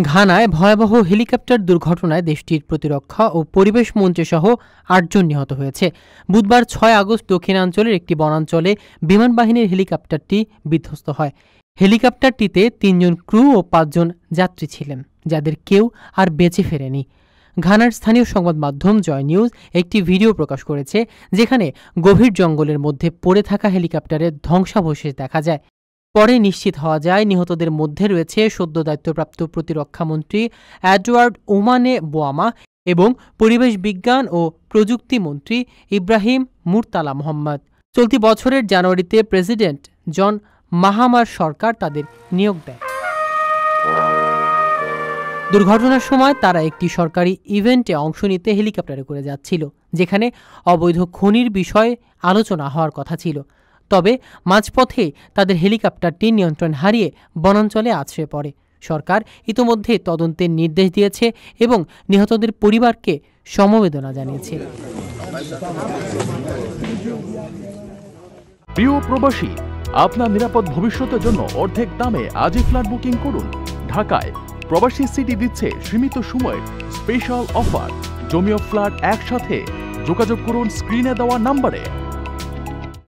ঘানায় ভয়াবহ হেলিকপ্টার দুর্ঘটনায় দেশটির প্রতিরক্ষা ও পরিবেশ মন্ত্রী সহ ৮ জন নিহত হয়েছে। বুধবার ৬ আগস্ট দক্ষিণাঞ্চলের একটি বনাঞ্চলে বিমান বাহিনীর হেলিকপ্টারটি বিধ্বস্ত হয়। হেলিকপ্টারটিতে ৩ জন ক্রু ও ৫ জন যাত্রী ছিলেন, যাদের কেউ আর বেঁচে ফেরেনি। ঘানার স্থানীয় সংবাদ মাধ্যম জয় নিউজ একটি ভিডিও প্রকাশ করেছে, যেখানে গভীর জঙ্গলের মধ্যে পড়ে থাকা হেলিকপ্টারের ধ্বংসাবশেষ দেখা যায়। পরে নিশ্চিত হওয়া যায় নিহতদের মধ্যে রয়েছে সদ্য দায়িত্বপ্রাপ্ত প্রতিরক্ষামন্ত্রী এডওয়ার্ড ওমানে বোয়ামা এবং পরিবেশ বিজ্ঞান ও প্রযুক্তি মন্ত্রী ইব্রাহিম মুরতালা মোহাম্মদ। চলতি বছরের জানুয়ারিতে প্রেসিডেন্ট জন মাহামার সরকার তাদের নিয়োগ দেয়। দুর্ঘটনার সময় তারা একটি সরকারি ইভেন্টে অংশ নিতে হেলিকপ্টারে করে যাচ্ছিল, যেখানে অবৈধ খনির বিষয়ে আলোচনা হওয়ার কথা ছিল। তবে মাঝপথে তাদের হেলিকপ্টারটি নিয়ন্ত্রণ হারিয়ে বনাঞ্চলে আছড়ে পড়ে। সরকার ইতোমধ্যে তদন্তের নির্দেশ দিয়েছে এবং নিহতদের পরিবারকে সমবেদনা জানিয়েছে। প্রিয় প্রবাসী, আপনার নিরাপদ ভবিষ্যতের জন্য অর্ধেক দামে আজই ফ্ল্যাট বুকিং করুন। ঢাকায় প্রবাসী সিটি দিচ্ছে সীমিত সময়ের স্পেশাল অফার। জমিও ফ্ল্যাট একসাথে। যোগাযোগ করুন স্ক্রিনে দেওয়া নম্বরে।